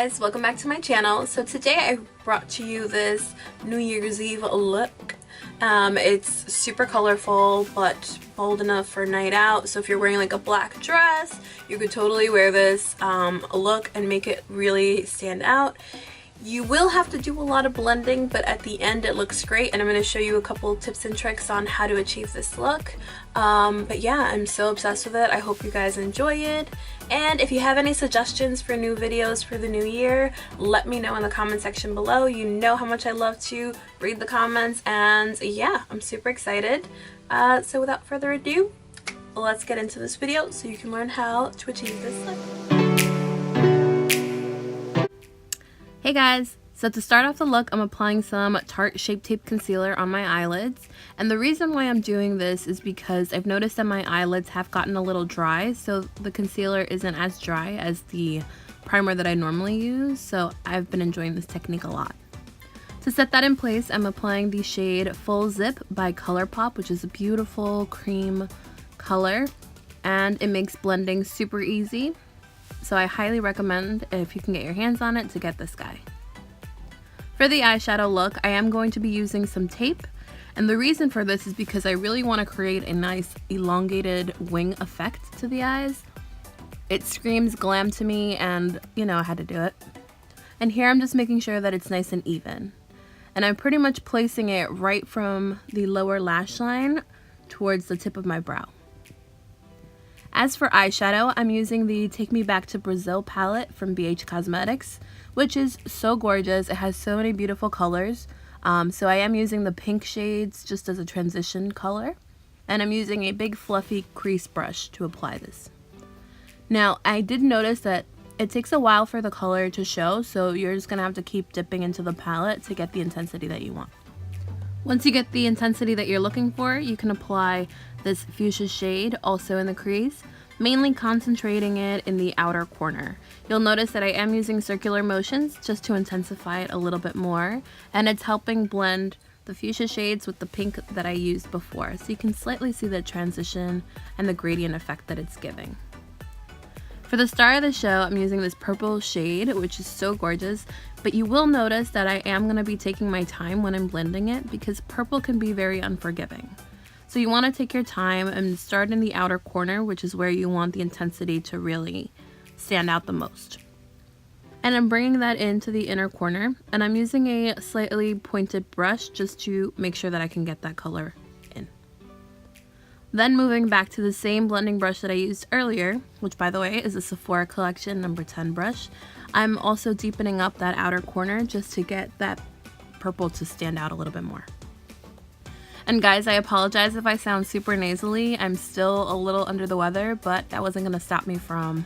guys, welcome back to my channel. So today I brought to you this New Year's Eve look. It's super colorful but bold enough for a night out. So if you're wearing like a black dress, you could totally wear this look and make it really stand out. You will have to do a lot of blending, but at the end it looks great, and I'm going to show you a couple tips and tricks on how to achieve this look. But yeah, I'm so obsessed with it. I hope you guys enjoy it, and if you have any suggestions for new videos for the new year, let me know in the comment section below. You know how much I love to read the comments, and yeah, I'm super excited. So without further ado, let's get into this video so you can learn how to achieve this look. Hey guys, so to start off the look, I'm applying some Tarte Shape Tape Concealer on my eyelids, and the reason why I'm doing this is because I've noticed that my eyelids have gotten a little dry, so the concealer isn't as dry as the primer that I normally use, so I've been enjoying this technique a lot. To set that in place, I'm applying the shade Full Zip by Colourpop, which is a beautiful cream color, and it makes blending super easy. So I highly recommend, if you can get your hands on it, to get this guy. For the eyeshadow look, I am going to be using some tape, and the reason for this is because I really want to create a nice elongated wing effect to the eyes. It screams glam to me, and you know I had to do it. And here I'm just making sure that it's nice and even. And I'm pretty much placing it right from the lower lash line towards the tip of my brow. As for eyeshadow, I'm using the Take Me Back to Brazil palette from BH Cosmetics, which is so gorgeous. It has so many beautiful colors. So I am using the pink shades just as a transition color. And I'm using a big fluffy crease brush to apply this. Now, I did notice that it takes a while for the color to show, so you're just going to have to keep dipping into the palette to get the intensity that you want. Once you get the intensity that you're looking for, you can apply this fuchsia shade also in the crease, mainly concentrating it in the outer corner. You'll notice that I am using circular motions just to intensify it a little bit more, and it's helping blend the fuchsia shades with the pink that I used before, so you can slightly see the transition and the gradient effect that it's giving. For the star of the show, I'm using this purple shade, which is so gorgeous, but you will notice that I am going to be taking my time when I'm blending it because purple can be very unforgiving. So you want to take your time and start in the outer corner, which is where you want the intensity to really stand out the most. And I'm bringing that into the inner corner, and I'm using a slightly pointed brush just to make sure that I can get that color in. Then moving back to the same blending brush that I used earlier, which by the way is a Sephora Collection number 10 brush, I'm also deepening up that outer corner just to get that purple to stand out a little bit more. And guys, I apologize if I sound super nasally. I'm still a little under the weather, but that wasn't going to stop me from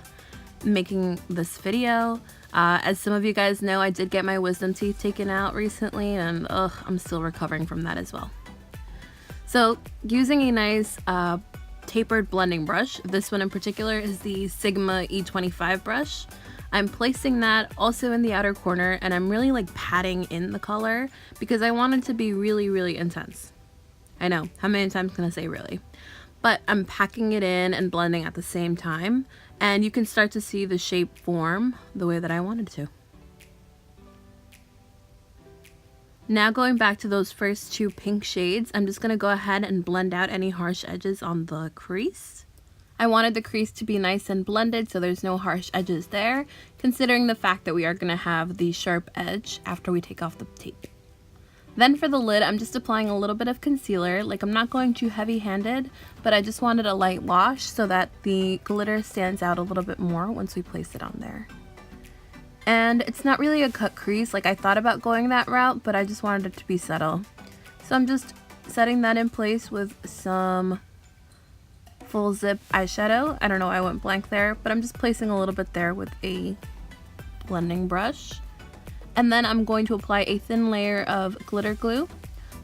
making this video. As some of you guys know, I did get my wisdom teeth taken out recently, and I'm still recovering from that as well. So using a nice tapered blending brush, this one in particular is the Sigma E25 brush. I'm placing that also in the outer corner, and I'm really like patting in the color because I want it to be really, really intense. I know, how many times can I say really? But I'm packing it in and blending at the same time, and you can start to see the shape form the way that I wanted to. Now going back to those first two pink shades, I'm just going to go ahead and blend out any harsh edges on the crease. I wanted the crease to be nice and blended so there's no harsh edges there, considering the fact that we are going to have the sharp edge after we take off the tape. Then for the lid, I'm just applying a little bit of concealer. Like, I'm not going too heavy-handed, but I just wanted a light wash so that the glitter stands out a little bit more once we place it on there. And it's not really a cut crease. Like, I thought about going that route, but I just wanted it to be subtle. So I'm just setting that in place with some Full Zip eyeshadow. I don't know why I went blank there, but I'm just placing a little bit there with a blending brush. And then I'm going to apply a thin layer of glitter glue.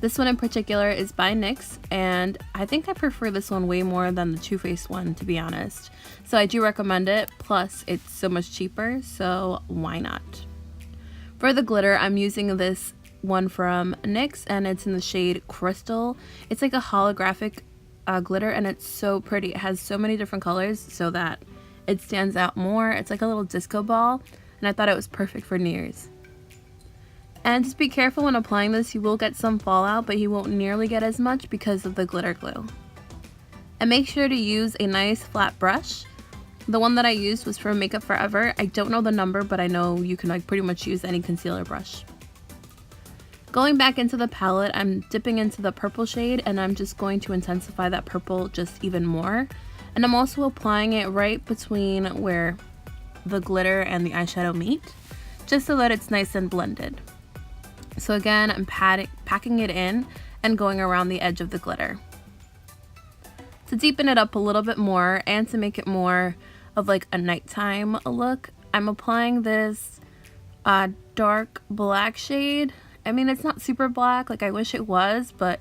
This one in particular is by NYX, and I think I prefer this one way more than the TooFaced one, to be honest. So I do recommend it, plus it's so much cheaper, so why not? For the glitter, I'm using this one from NYX, and it's in the shade Crystal. It's like a holographic glitter, and it's so pretty. It has so many different colors so that it stands out more. It's like a little disco ball, and I thought it was perfect for New Year's. And just be careful when applying this, you will get some fallout, but you won't nearly get as much because of the glitter glue. And make sure to use a nice flat brush. The one that I used was from Makeup Forever. I don't know the number, but I know you can like pretty much use any concealer brush. Going back into the palette, I'm dipping into the purple shade, and I'm just going to intensify that purple just even more. And I'm also applying it right between where the glitter and the eyeshadow meet, just so that it's nice and blended. So again, I'm packing it in and going around the edge of the glitter. To deepen it up a little bit more and to make it more of like a nighttime look, I'm applying this dark black shade. I mean, it's not super black, like I wish it was, but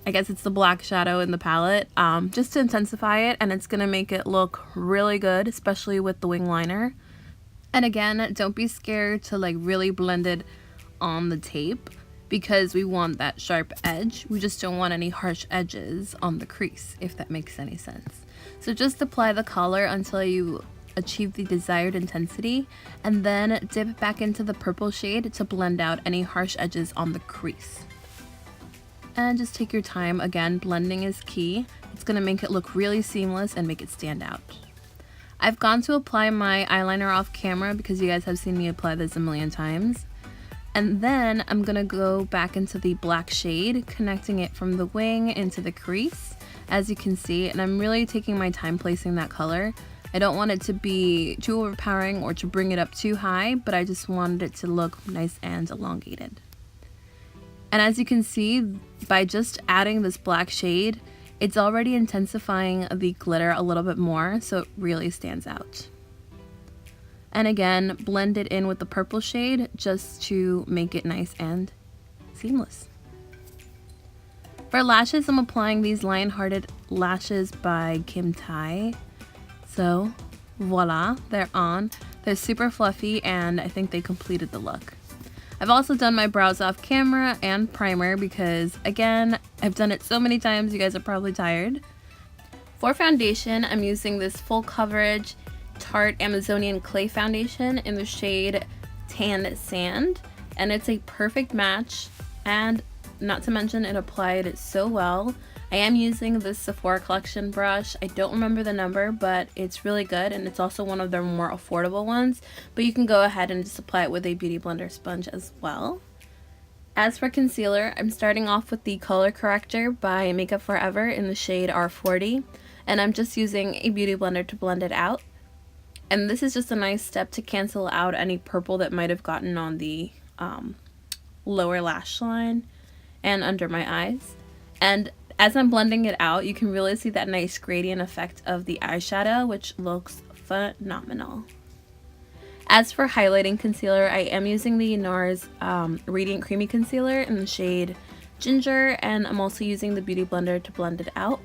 I guess it's the black shadow in the palette, just to intensify it, and it's gonna make it look really good, especially with the wing liner. And again, don't be scared to like really blend it on the tape, because we want that sharp edge. We just don't want any harsh edges on the crease, if that makes any sense. So just apply the color until you achieve the desired intensity, and then dip back into the purple shade to blend out any harsh edges on the crease. And just take your time. Again, blending is key. It's going to make it look really seamless and make it stand out. I've gone to apply my eyeliner off camera because you guys have seen me apply this a million times. And then I'm going to go back into the black shade, connecting it from the wing into the crease, as you can see. And I'm really taking my time placing that color. I don't want it to be too overpowering or to bring it up too high, but I just wanted it to look nice and elongated. And as you can see, by just adding this black shade, it's already intensifying the glitter a little bit more, so it really stands out. And again, blend it in with the purple shade just to make it nice and seamless. For lashes, I'm applying these Lion-Hearted Lashes by Kim Tai. So, voila, they're on. They're super fluffy, and I think they completed the look. I've also done my brows off camera and primer because, again, I've done it so many times, you guys are probably tired. For foundation, I'm using this full coverage Tarte Amazonian Clay Foundation in the shade Tan Sand, and it's a perfect match, and not to mention it applied so well. I am using this Sephora Collection brush. I don't remember the number, but it's really good, and it's also one of their more affordable ones, but you can go ahead and just apply it with a Beauty Blender sponge as well. As for concealer, I'm starting off with the Color Corrector by Makeup Forever in the shade R40, and I'm just using a Beauty Blender to blend it out. And this is just a nice step to cancel out any purple that might have gotten on the lower lash line and under my eyes. And as I'm blending it out, you can really see that nice gradient effect of the eyeshadow, which looks phenomenal. As for highlighting concealer, I am using the NARS Radiant Creamy Concealer in the shade Ginger, and I'm also using the Beauty Blender to blend it out.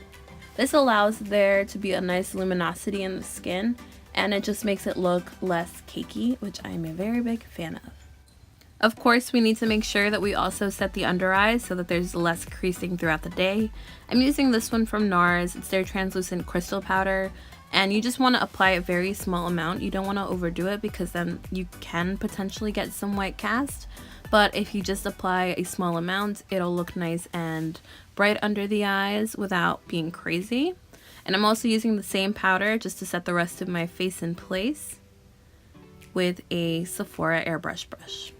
This allows there to be a nice luminosity in the skin, and it just makes it look less cakey, which I'm a very big fan of. Of course, we need to make sure that we also set the under eyes so that there's less creasing throughout the day. I'm using this one from NARS. It's their translucent crystal powder, and you just want to apply a very small amount. You don't want to overdo it because then you can potentially get some white cast, but if you just apply a small amount, it'll look nice and bright under the eyes without being crazy. And I'm also using the same powder just to set the rest of my face in place with a Sephora airbrush brush.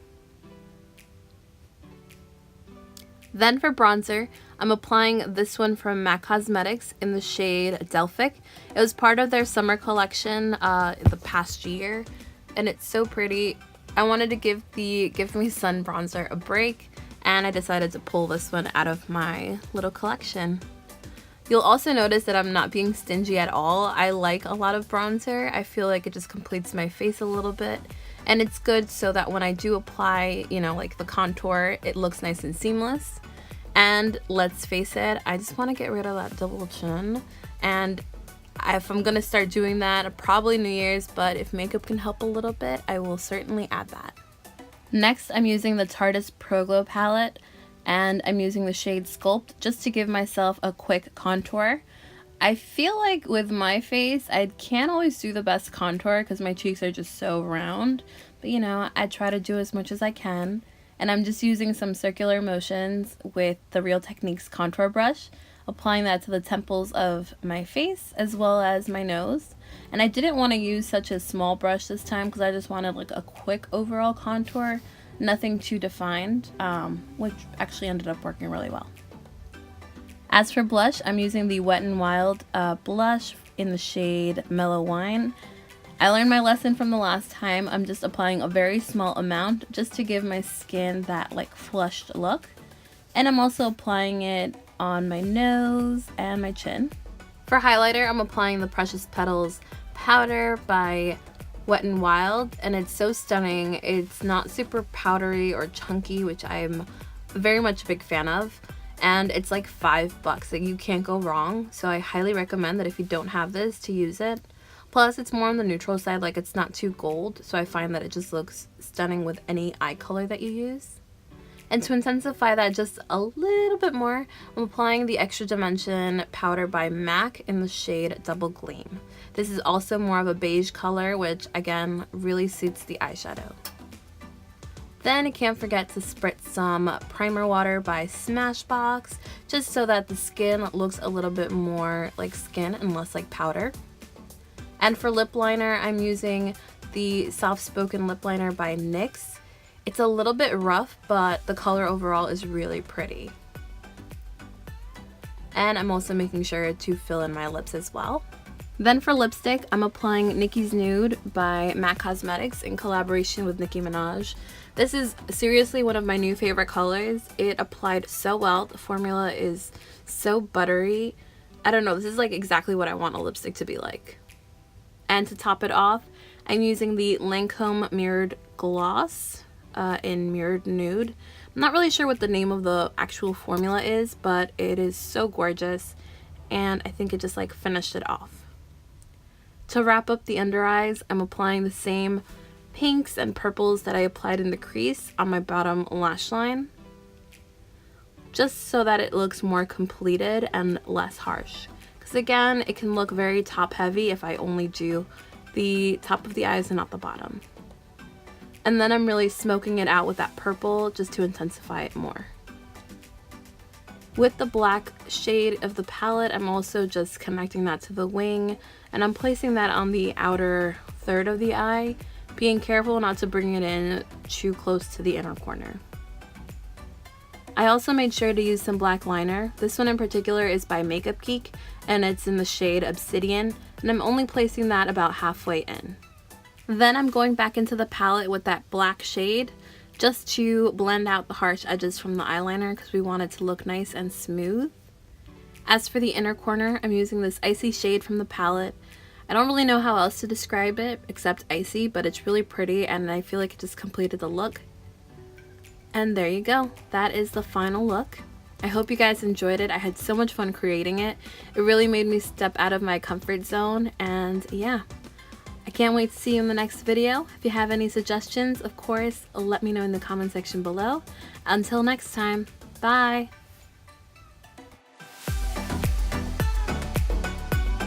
Then for bronzer, I'm applying this one from MAC Cosmetics in the shade Delphic. It was part of their summer collection the past year, and it's so pretty. I wanted to give the Give Me Sun bronzer a break, and I decided to pull this one out of my little collection. You'll also notice that I'm not being stingy at all. I like a lot of bronzer. I feel like it just completes my face a little bit. And it's good so that when I do apply, you know, like the contour, it looks nice and seamless. And let's face it, I just want to get rid of that double chin. And if I'm going to start doing that, probably New Year's, but if makeup can help a little bit, I will certainly add that. Next, I'm using the Tarteist Pro Glow palette, and I'm using the shade Sculpt just to give myself a quick contour. I feel like with my face, I can't always do the best contour because my cheeks are just so round. But you know, I try to do as much as I can. And I'm just using some circular motions with the Real Techniques contour brush, applying that to the temples of my face as well as my nose. And I didn't want to use such a small brush this time because I just wanted like a quick overall contour, nothing too defined, which actually ended up working really well. As for blush, I'm using the Wet n Wild blush in the shade Mellow Wine. I learned my lesson from the last time. I'm just applying a very small amount just to give my skin that like flushed look. And I'm also applying it on my nose and my chin. For highlighter, I'm applying the Precious Petals powder by Wet n Wild, and it's so stunning. It's not super powdery or chunky, which I'm very much a big fan of. And it's like $5, like you can't go wrong. So I highly recommend that if you don't have this, to use it. Plus it's more on the neutral side, like it's not too gold, so I find that it just looks stunning with any eye color that you use. And to intensify that just a little bit more, I'm applying the Extra Dimension powder by MAC in the shade Double Gleam. This is also more of a beige color, which again really suits the eyeshadow. Then I can't forget to spritz some primer water by Smashbox, just so that the skin looks a little bit more like skin and less like powder. And for lip liner, I'm using the Soft Spoken Lip Liner by NYX. It's a little bit rough, but the color overall is really pretty. And I'm also making sure to fill in my lips as well. Then for lipstick, I'm applying Nicki's Nude by MAC Cosmetics in collaboration with Nicki Minaj. This is seriously one of my new favorite colors. It applied so well. The formula is so buttery. I don't know, this is like exactly what I want a lipstick to be like. And to top it off, I'm using the Lancome Mirrored Gloss in Mirrored Nude. I'm not really sure what the name of the actual formula is, but it is so gorgeous, and I think it just like finished it off. To wrap up the under eyes, I'm applying the same pinks and purples that I applied in the crease on my bottom lash line, just so that it looks more completed and less harsh. Because again, it can look very top heavy if I only do the top of the eyes and not the bottom. And then I'm really smoking it out with that purple just to intensify it more. With the black shade of the palette, I'm also just connecting that to the wing, and I'm placing that on the outer third of the eye, being careful not to bring it in too close to the inner corner. I also made sure to use some black liner. This one in particular is by Makeup Geek, and it's in the shade Obsidian, and I'm only placing that about halfway in. Then I'm going back into the palette with that black shade just to blend out the harsh edges from the eyeliner because we want it to look nice and smooth. As for the inner corner, I'm using this icy shade from the palette. I don't really know how else to describe it except icy, but it's really pretty and I feel like it just completed the look. And there you go. That is the final look. I hope you guys enjoyed it. I had so much fun creating it. It really made me step out of my comfort zone, and yeah. I can't wait to see you in the next video. If you have any suggestions, of course, let me know in the comment section below. Until next time, bye!